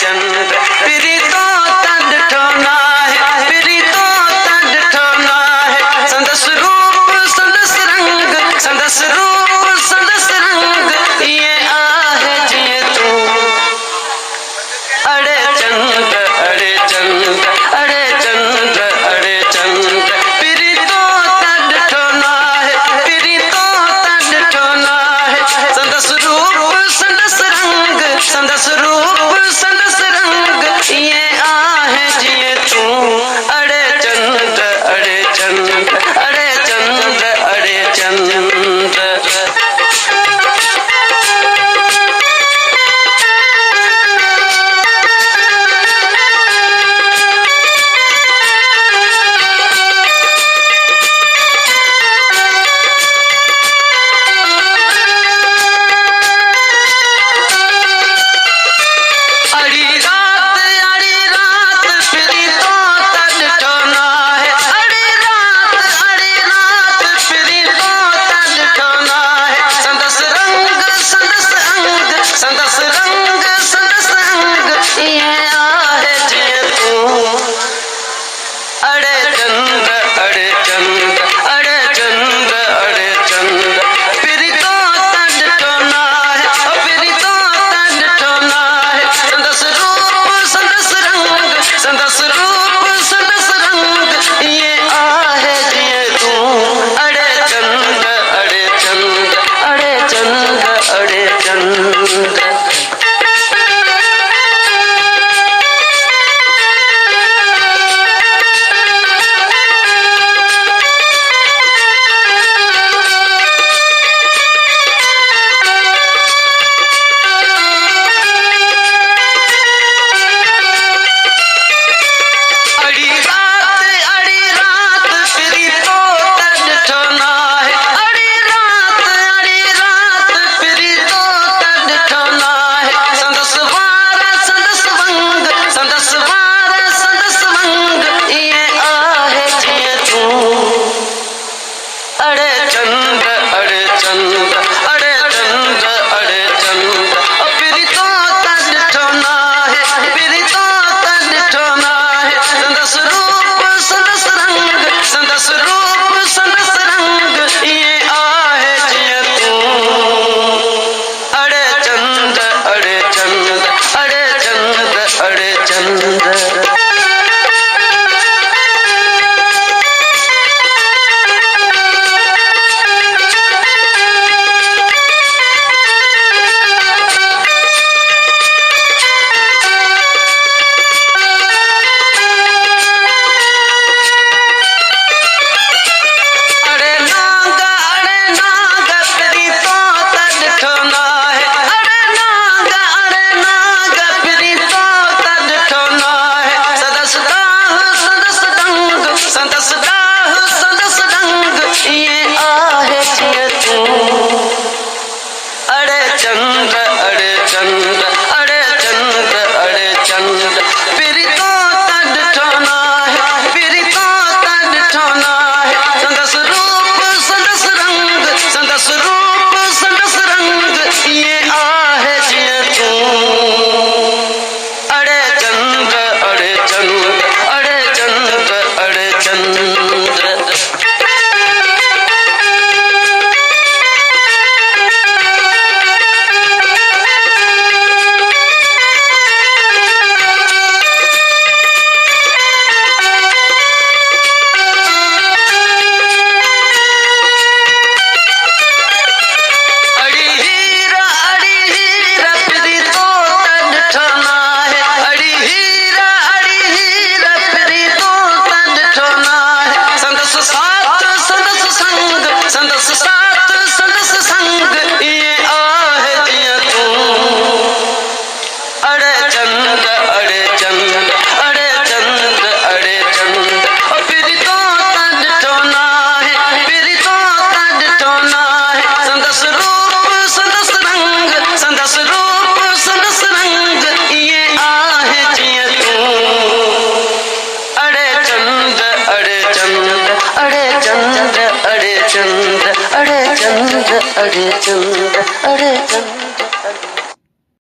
चंद्र फिरी तो तन ठोना है, फिरी तो तन ठोना है। संदस रूप संदस रंग, संदस रूप संदस रंग, ये आहे जिए तू। अड़े चंद्र अड़े चंद्र अड़े चंद्र अड़े चंद्र फिरी तो तन ठोना है, फिरी तो तन ठोना है। संदस रूप संदस रंग, संदस रूप संदस रंग, ये आहे जिए तू। अड़े चंद्र अड़े चंद्र अड़े चंद्र अड़े चंद्र। संदस रंग संदस रंग, ये आहे जिए तू। अड़े चंद्र अड़े चंद्र अड़े चंद्र अड़े चंद्र फिरी तो तन ठोना है, फिरी तो तन ठोना है। संदस रूप संदस रंग, संदस रूप संदस रंग, ये आहे जिए तू। अड़े चंद्र अड़े चंद्र अड़े चंद्र अड़े चंद्र। अड़े चंद्र अड़े चंद्र अड़े चंद्र अड़े चंद्र फिरी तो तन ठोना है, फिरी तो तन ठोना है। संदस रूप संदस रंग, संदस रूप संदस रंग, ये आहे जिए तू। अड़े चंद्र अड़े चंद्र अड़े चंद्र अड़े चंद्र। संदस राह संदस रंग, ये आहे जिए तू। अड़े चंद्र अड़े चंद्र अड़े चंद्र अड़े चंद्र फिरी तो तन ठोना है, फिरी तो तन ठोना है। संदस रूप संदस रंग, संदस रूप संदस रंग, ये आहे जिए तू। अड़े चंद्र अड़े चंद्र अड़े चंद्र अड़े चंद्र। संदस साथ संदस संग, ये आहे जिए तू। अड़े चंद्र अड़े चंद्र अड़े चंद्र अड़े चंद्र फिरी तो तन ठोना है, फिरी तो तन ठोना है। संदस रूप संदस रंग, संदस रूप संदस रंग, ये आहे जिए तू। अड़े चंद्र अड़े चंद्र अड़े चंद्र अड़े चंद्र अड़े चंद्र अड़े चंद्र।